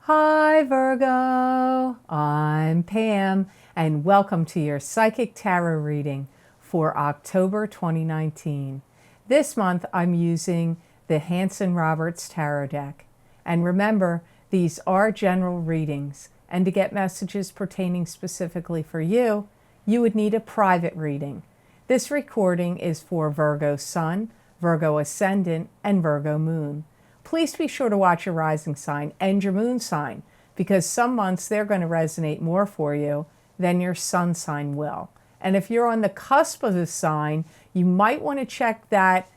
Hi Virgo, I'm Pam and welcome to your Psychic Tarot reading for October 2019. This month I'm using the Hanson Roberts Tarot deck. And remember, these are general readings, and to get messages pertaining specifically for you, you would need a private reading. This recording is for Virgo Sun, Virgo Ascendant, and Virgo Moon. Please be sure to watch your rising sign and your moon sign, because some months they're going to resonate more for you than your sun sign will. And if you're on the cusp of the sign, you might want to check that,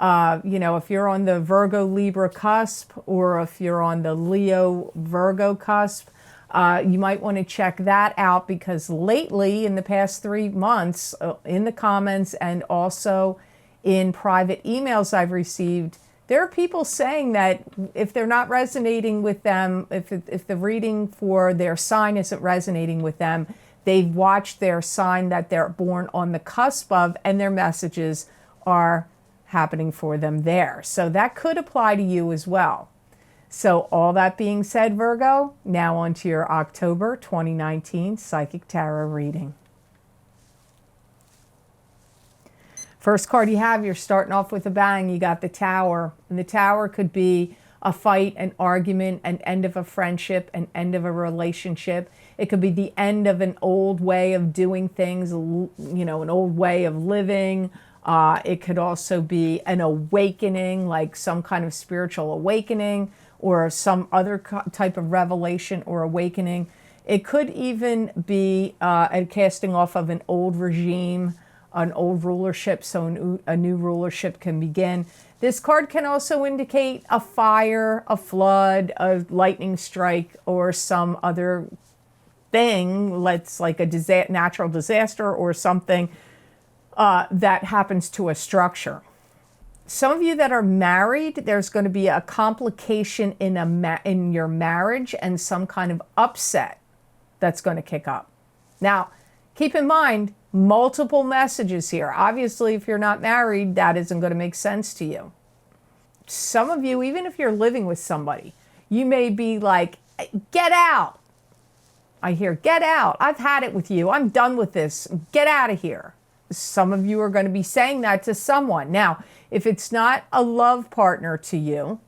if you're on the Virgo Libra cusp, or if you're on the Leo Virgo cusp, you might want to check that out, because lately, in the past 3 months, in the comments and also in private emails I've received, there are people saying that if they're not resonating with them, if the reading for their sign isn't resonating with them, they've watched their sign that they're born on the cusp of, and their messages are happening for them there. So that could apply to you as well. So all that being said, Virgo, now on to your October 2019 Psychic Tarot reading. First card you have, you're starting off with a bang. You got the Tower. And the Tower could be a fight, an argument, an end of a friendship, an end of a relationship. It could be the end of an old way of doing things, an old way of living. It could also be an awakening, like some kind of spiritual awakening or some other type of revelation or awakening. It could even be a casting off of an old regime, an old rulership, so a new rulership can begin. This card can also indicate a fire, a flood, a lightning strike, or some other thing, let's like a natural disaster or something that happens to a structure. Some of you that are married, there's going to be a complication in your marriage and some kind of upset that's going to kick up. Now, keep in mind, multiple messages here. Obviously, if you're not married, that isn't going to make sense to you. Some of you, even if you're living with somebody, you may be like, get out. I hear, get out. I've had it with you. I'm done with this. Get out of here. Some of you are going to be saying that to someone. Now, if it's not a love partner to you,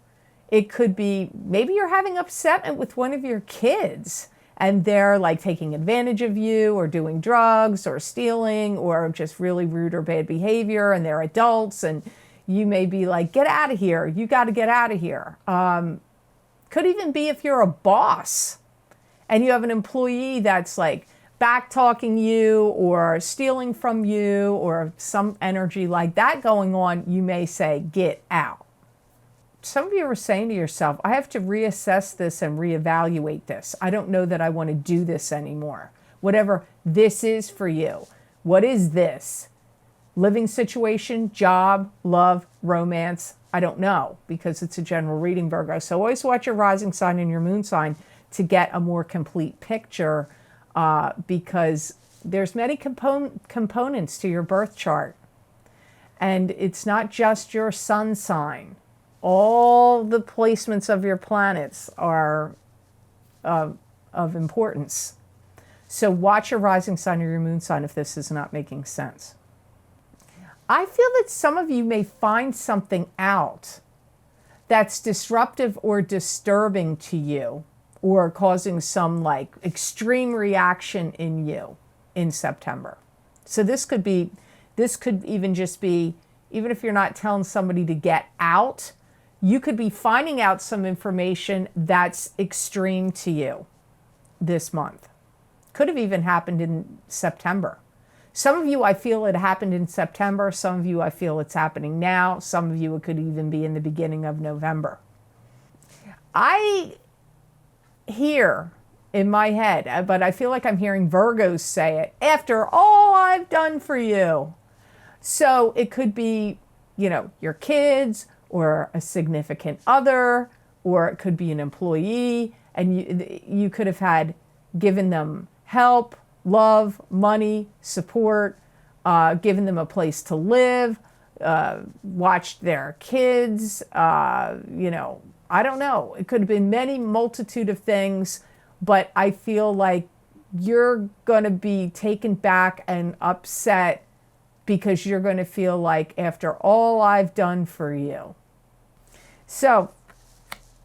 it could be maybe you're having upset with one of your kids, and they're like taking advantage of you or doing drugs or stealing or just really rude or bad behavior, and they're adults, and you may be like, get out of here. You got to get out of here. Could even be if you're a boss and you have an employee that's like back-talking you or stealing from you or some energy like that going on, you may say, get out. Some of you are saying to yourself, I have to reassess this and reevaluate this. I don't know that I want to do this anymore. Whatever this is for you. What is this? Living situation, job, love, romance? I don't know, because it's a general reading, Virgo. So always watch your rising sign and your moon sign to get a more complete picture, because there's many components to your birth chart. And it's not just your sun sign. All the placements of your planets are of importance. So watch your rising sign or your moon sign if this is not making sense. I feel that some of you may find something out that's disruptive or disturbing to you, or causing some like extreme reaction in you in September. So this could even just be, even if you're not telling somebody to get out, you could be finding out some information that's extreme to you this month. Could have even happened in September. Some of you, I feel it happened in September. Some of you, I feel it's happening now. Some of you, it could even be in the beginning of November. I hear in my head, but I feel like I'm hearing Virgos say it, after all I've done for you. So it could be, your kids, or a significant other, or it could be an employee, and you could have had given them help, love, money, support, given them a place to live, watched their kids, I don't know. It could have been many multitude of things, but I feel like you're going to be taken back and upset because you're going to feel like, after all I've done for you. So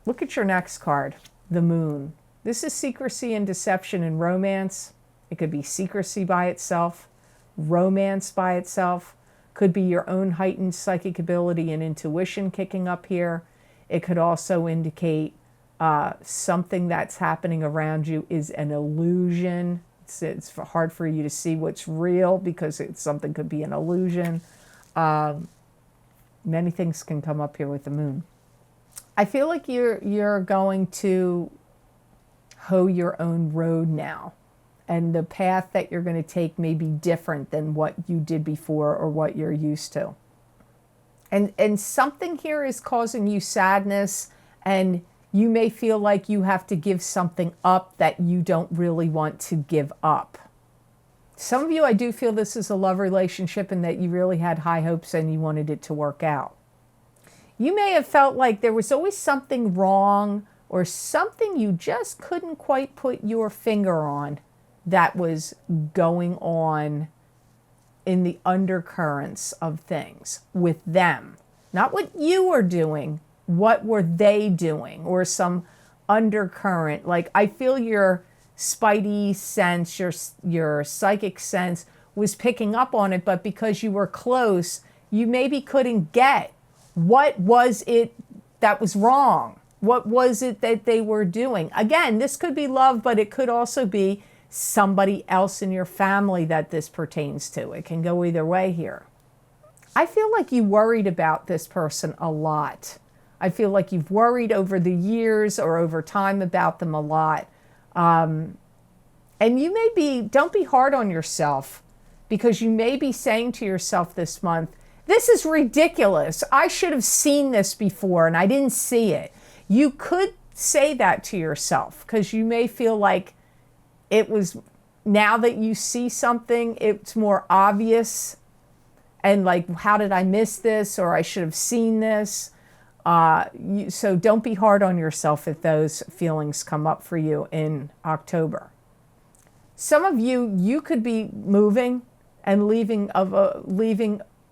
look at your next card, the Moon. This is secrecy and deception and romance. It could be secrecy by itself, romance by itself. Could be your own heightened psychic ability and intuition kicking up here. It could also indicate something that's happening around you is an illusion. It's hard for you to see what's real because something could be an illusion. Many things can come up here with the Moon. I feel like you're going to hoe your own road now. And the path that you're going to take may be different than what you did before or what you're used to. And something here is causing you sadness, and you may feel like you have to give something up that you don't really want to give up. Some of you, I do feel this is a love relationship and that you really had high hopes and you wanted it to work out. You may have felt like there was always something wrong or something you just couldn't quite put your finger on that was going on in the undercurrents of things with them. Not what you were doing, what were they doing, or some undercurrent. Like, I feel your spidey sense, your psychic sense was picking up on it, but because you were close, you maybe couldn't get what was it that was wrong. What was it that they were doing? Again, this could be love, but it could also be somebody else in your family that this pertains to. It can go either way here. I feel like you worried about this person a lot. I feel like you've worried over the years or over time about them a lot. And you may be, don't be hard on yourself, because you may be saying to yourself this month, this is ridiculous. I should have seen this before and I didn't see it. You could say that to yourself because you may feel like it was, now that you see something, it's more obvious. And like, how did I miss this? Or I should have seen this. So don't be hard on yourself if those feelings come up for you in October. Some of you, you could be moving and leaving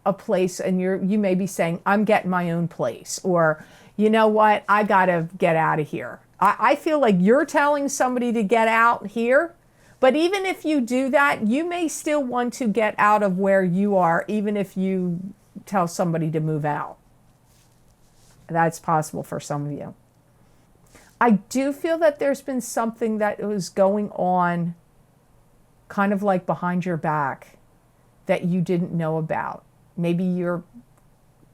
a place, and you may be saying, I'm getting my own place. Or, you know what, I got to get out of here. I feel like you're telling somebody to get out here, but even if you do that, you may still want to get out of where you are, even if you tell somebody to move out. That's possible for some of you. I do feel that there's been something that was going on kind of like behind your back that you didn't know about. Maybe your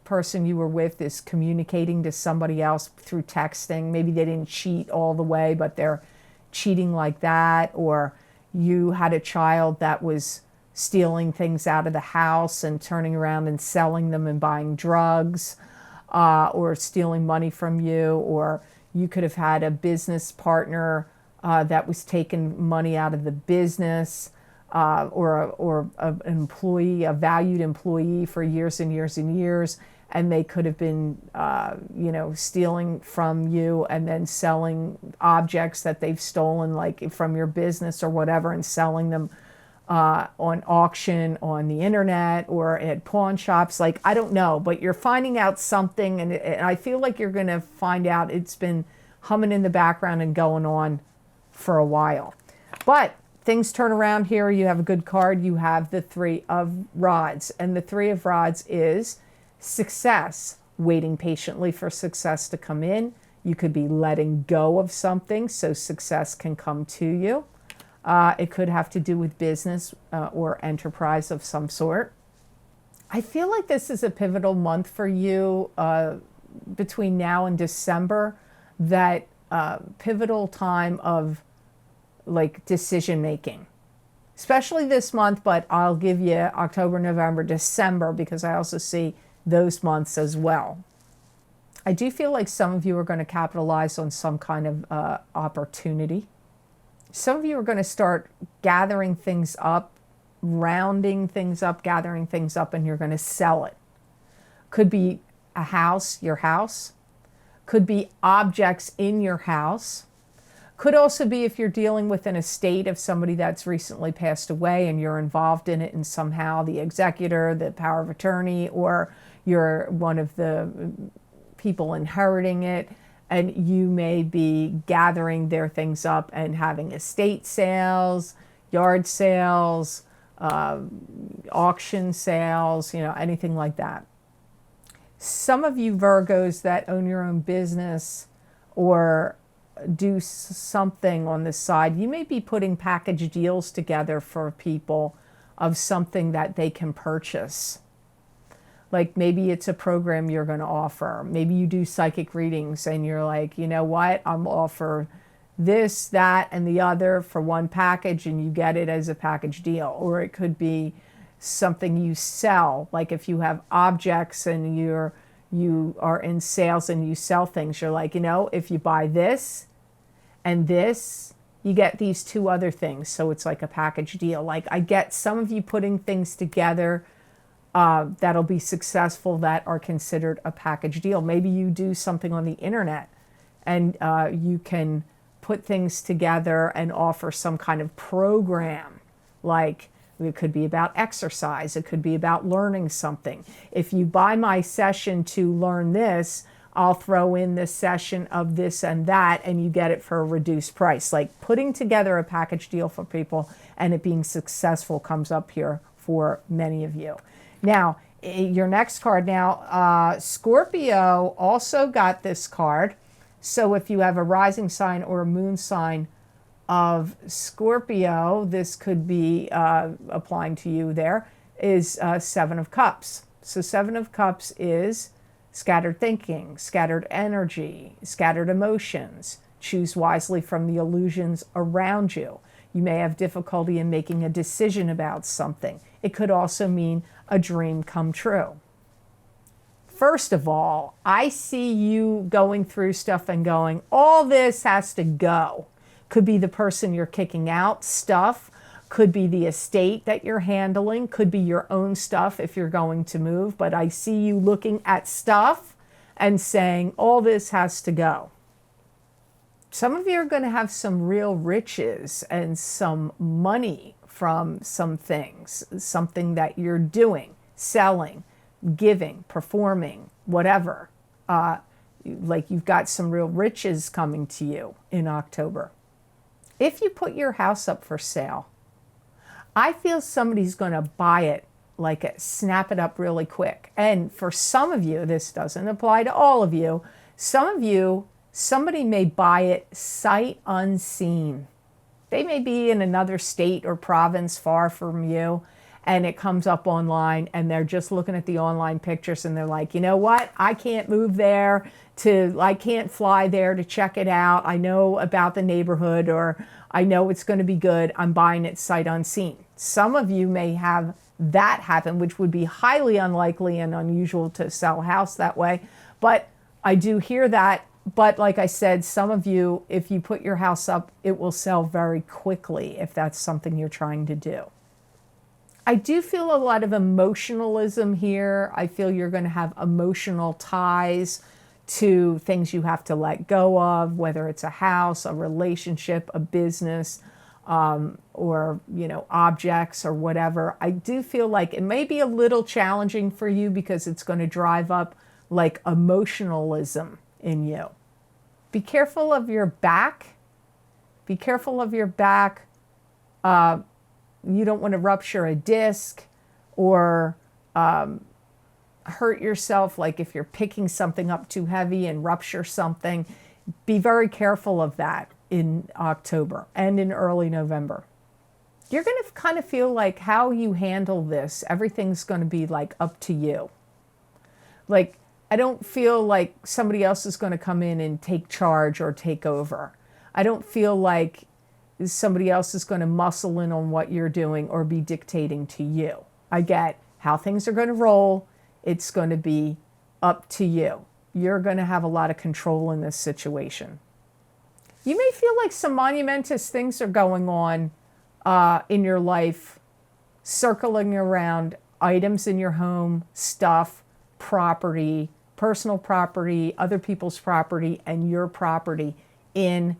person you were with is communicating to somebody else through texting. Maybe they didn't cheat all the way, but they're cheating like that. Or you had a child that was stealing things out of the house and turning around and selling them and buying drugs, or stealing money from you. Or you could have had a business partner that was taking money out of the business, or an employee, a valued employee for years and years and years. And they could have been, stealing from you and then selling objects that they've stolen, like from your business or whatever, and selling them on auction, on the internet, or at pawn shops. Like, I don't know, but you're finding out something, and I feel like you're going to find out it's been humming in the background and going on for a while. But things turn around here. You have a good card. You have the Three of Rods, and the Three of Rods is success, waiting patiently for success to come in. You could be letting go of something so success can come to you. It could have to do with business or enterprise of some sort. I feel like this is a pivotal month for you between now and December, that pivotal time of like decision making, especially this month, but I'll give you October, November, December, because I also see those months as well. I do feel like some of you are going to capitalize on some kind of opportunity. Some of you are going to start gathering things up, rounding things up, gathering things up, and you're going to sell it. Could be a house, your house. Could be objects in your house. Could also be if you're dealing with an estate of somebody that's recently passed away and you're involved in it and somehow the executor, the power of attorney, or you're one of the people inheriting it, and you may be gathering their things up and having estate sales, yard sales, auction sales, anything like that. Some of you Virgos that own your own business or do something on the side, you may be putting package deals together for people of something that they can purchase. Like maybe it's a program you're going to offer. Maybe you do psychic readings and you're like, you know what, I'm offer this, that, and the other for one package, and you get it as a package deal. Or it could be something you sell, like if you have objects and you are in sales and you sell things, you're like, if you buy this and this, you get these two other things. So it's like a package deal. Like I get some of you putting things together that'll be successful that are considered a package deal. Maybe you do something on the internet and you can put things together and offer some kind of program. Like it could be about exercise. It could be about learning something. If you buy my session to learn this, I'll throw in this session of this and that, and you get it for a reduced price. Like putting together a package deal for people and it being successful comes up here for many of you. Now, your next card now, Scorpio also got this card. So if you have a rising sign or a moon sign of Scorpio, this could be applying to you there, is Seven of Cups. So Seven of Cups is scattered thinking, scattered energy, scattered emotions. Choose wisely from the illusions around you. You may have difficulty in making a decision about something. It could also mean a dream come true. First of all, I see you going through stuff and going, all this has to go. Could be the person you're kicking out, stuff. Could be the estate that you're handling. Could be your own stuff if you're going to move. But I see you looking at stuff and saying, all this has to go. Some of you are going to have some real riches and some money from some things, something that you're doing, selling, giving, performing, whatever. Like you've got some real riches coming to you in October. If you put your house up for sale, I feel somebody's going to buy it, like snap it up really quick. And for some of you, this doesn't apply to all of you. Some of you, somebody may buy it sight unseen. They may be in another state or province far from you, and it comes up online and they're just looking at the online pictures and they're like, you know what? I can't move there I can't fly there to check it out. I know about the neighborhood, or I know it's going to be good. I'm buying it sight unseen. Some of you may have that happen, which would be highly unlikely and unusual to sell a house that way. But I do hear that. But like I said, some of you, if you put your house up, it will sell very quickly if that's something you're trying to do. I do feel a lot of emotionalism here. I feel you're going to have emotional ties to things you have to let go of, whether it's a house, a relationship, a business, or objects or whatever. I do feel like it may be a little challenging for you because it's going to drive up like emotionalism in you. Be careful of your back. Be careful of your back. You don't want to rupture a disc or hurt yourself, like if you're picking something up too heavy and rupture something. Be very careful of that in October and in early November. You're going to kind of feel like how you handle this, everything's going to be like up to you. Like, I don't feel like somebody else is going to come in and take charge or take over. I don't feel like somebody else is going to muscle in on what you're doing or be dictating to you. I get how things are going to roll. It's going to be up to you. You're going to have a lot of control in this situation. You may feel like some monumentous things are going on in your life, circling around items in your home, stuff, property, personal property, other people's property, and your property in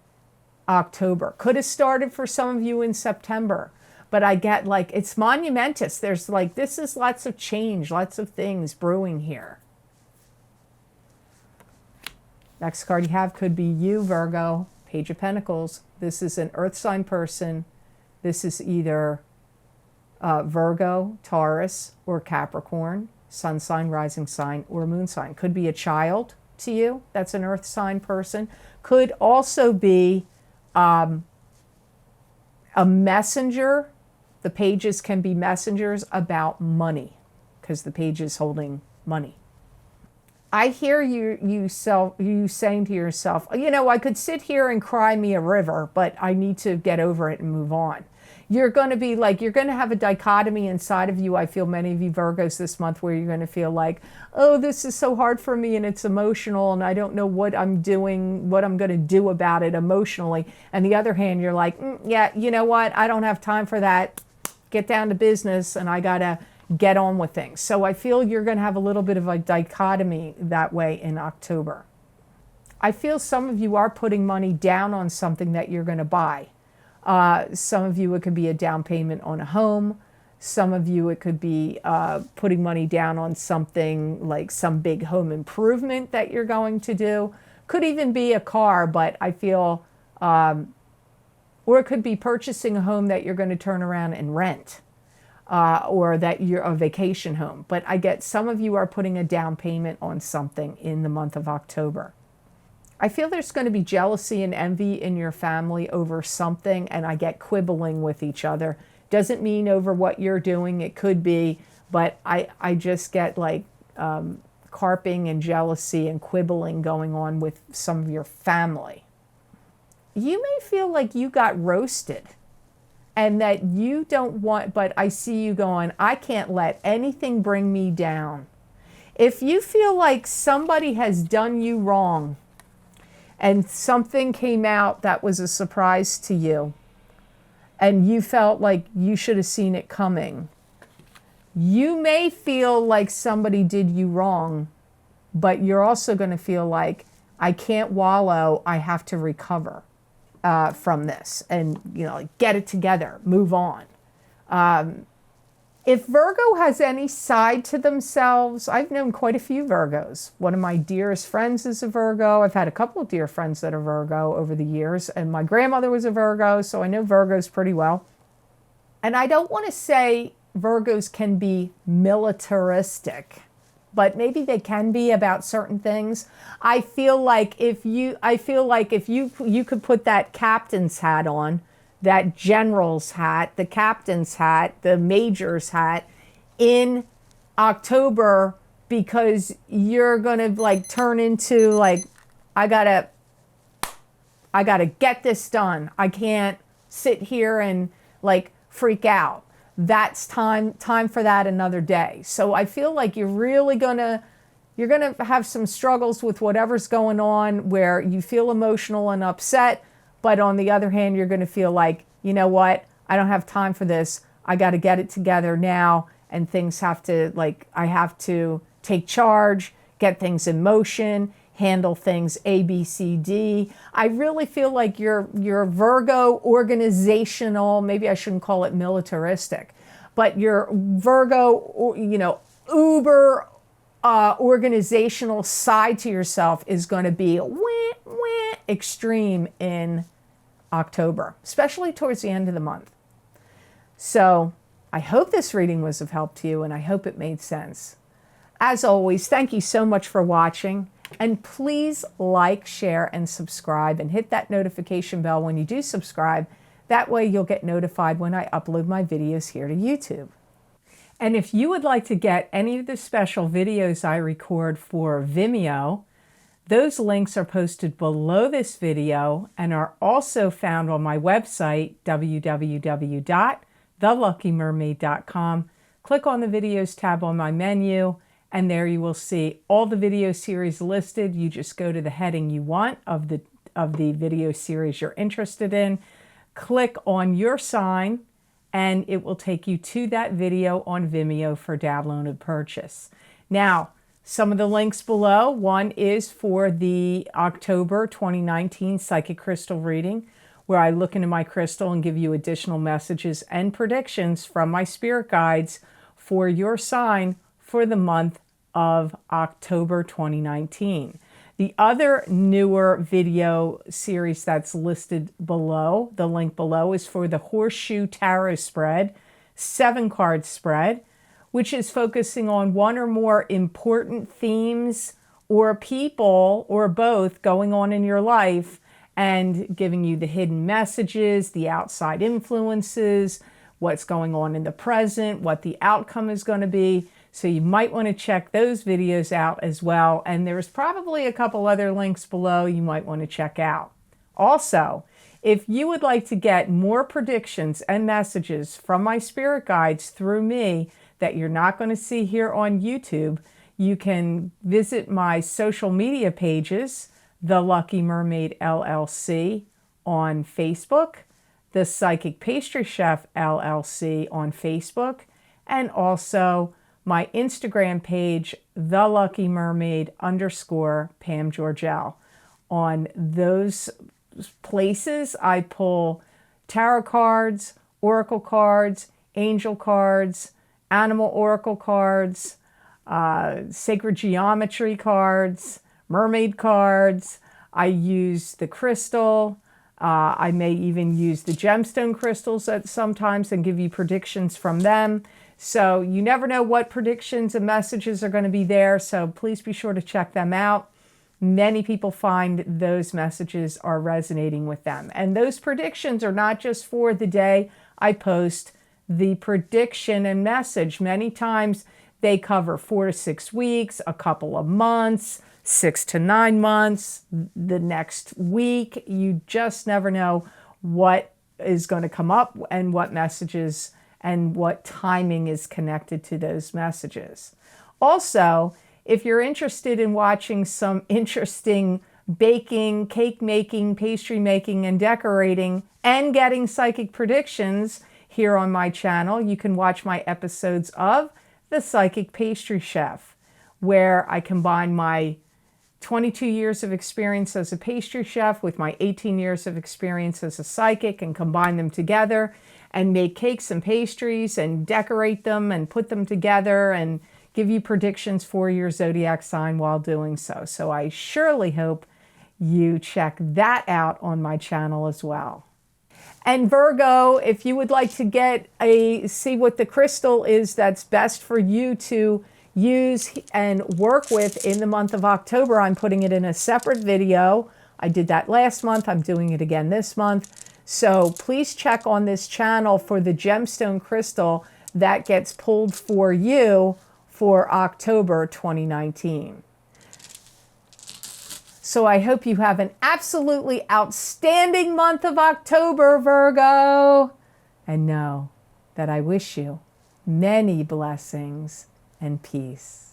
October. Could have started for some of you in September, but I get like, it's monumentous. There's like, this is lots of change, lots of things brewing here. Next card you have could be you, Virgo, Page of Pentacles. This is an earth sign person. This is either Virgo, Taurus, or Capricorn, sun sign, rising sign, or moon sign. Could be a child to you. That's an earth sign person. Could also be a messenger. The pages can be messengers about money because the page is holding money. I hear you saying to yourself, you know, I could sit here and cry me a river, but I need to get over it and move on. You're going to be like, you're going to have a dichotomy inside of you. I feel many of you Virgos this month where you're going to feel like, oh, this is so hard for me and it's emotional and I don't know what I'm doing, what I'm going to do about it emotionally. And the other hand, you're like, yeah, you know what? I don't have time for that. Get down to business and I got to get on with things. So I feel you're going to have a little bit of a dichotomy that way in October. I feel some of you are putting money down on something that you're going to buy. Some of you, it could be a down payment on a home. Some of you, it could be putting money down on something like some big home improvement that you're going to do. Could even be a car, but I feel, or it could be purchasing a home that you're going to turn around and rent. Or that you're a vacation home. But I get some of you are putting a down payment on something in the month of October. I feel there's going to be jealousy and envy in your family over something, and I get quibbling with each other. Doesn't mean over what you're doing, it could be, but I just get like carping and jealousy and quibbling going on with some of your family. You may feel like you got roasted. And that you don't want, but I see you going, I can't let anything bring me down. If you feel like somebody has done you wrong and something came out that was a surprise to you and you felt like you should have seen it coming, you may feel like somebody did you wrong, but you're also going to feel like, I can't wallow, I have to recover. From this and, you know, get it together, move on. If Virgo has any side to themselves, I've known quite a few Virgos. One of my dearest friends is a Virgo. I've had a couple of dear friends that are Virgo over the years, and my grandmother was a Virgo, so I know Virgos pretty well. And I don't want to say Virgos can be militaristic, but maybe they can be about certain things. I feel like if you could put that captain's hat on, that general's hat, the captain's hat, the major's hat in October, because you're gonna like turn into like, I gotta get this done. I can't sit here and like freak out. That's time for that another day. So I feel like you're really gonna have some struggles with whatever's going on where you feel emotional and upset, but on the other hand, you're gonna feel like, you know what, I don't have time for this. I gotta get it together now, and things have to, like, I have to take charge, get things in motion, handle things A, B, C, D. I really feel like you're Virgo organizational, maybe I shouldn't call it militaristic, but your Virgo, you know, uber organizational side to yourself is going to be extreme in October, especially towards the end of the month. So I hope this reading was of help to you, and I hope it made sense. As always, thank you so much for watching. And please like, share, and subscribe, and hit that notification bell when you do subscribe. That way you'll get notified when I upload my videos here to YouTube. And if you would like to get any of the special videos I record for Vimeo, those links are posted below this video and are also found on my website, www.theluckymermaid.com. Click on the videos tab on my menu, and there you will see all the video series listed. You just go to the heading you want of the video series you're interested in. Click on your sign, and it will take you to that video on Vimeo for download and purchase. Now, Some of the links below. One is for the October 2019 Psychic Crystal reading, where I look into my crystal and give you additional messages and predictions from my spirit guides for your sign for the month of October 2019. The other newer video series that's listed below, the link below, is for the Horseshoe Tarot spread, 7-card spread, which is focusing on one or more important themes or people or both going on in your life and giving you the hidden messages, the outside influences, what's going on in the present, what the outcome is going to be. So you might want to check those videos out as well. And there's probably a couple other links below you might want to check out. Also, if you would like to get more predictions and messages from my spirit guides through me that you're not going to see here on YouTube, you can visit my social media pages, The Lucky Mermaid LLC on Facebook, The Psychic Pastry Chef LLC on Facebook, and also my Instagram page, The Lucky Mermaid _ Pam Georgel. On those places, I pull tarot cards, oracle cards, angel cards, animal oracle cards, sacred geometry cards, mermaid cards. I use the crystal. I may even use the gemstone crystals at sometimes and give you predictions from them. So you never know what predictions and messages are going to be there. So please be sure to check them out. Many people find those messages are resonating with them. And those predictions are not just for the day I post the prediction and message. Many times they cover 4 to 6 weeks, a couple of months, 6 to 9 months, the next week. You just never know what is going to come up and what messages and what timing is connected to those messages. Also, if you're interested in watching some interesting baking, cake making, pastry making, and decorating, and getting psychic predictions here on my channel, you can watch my episodes of The Psychic Pastry Chef, where I combine my 22 years of experience as a pastry chef with my 18 years of experience as a psychic and combine them together and make cakes and pastries and decorate them and put them together and give you predictions for your zodiac sign while doing so. So I surely hope you check that out on my channel as well. And Virgo, if you would like to see what the crystal is that's best for you to use and work with in the month of October, I'm putting it in a separate video. I did that last month. I'm doing it again this month. So please check on this channel for the gemstone crystal that gets pulled for you for October 2019. So I hope you have an absolutely outstanding month of October, Virgo. And know that I wish you many blessings and peace.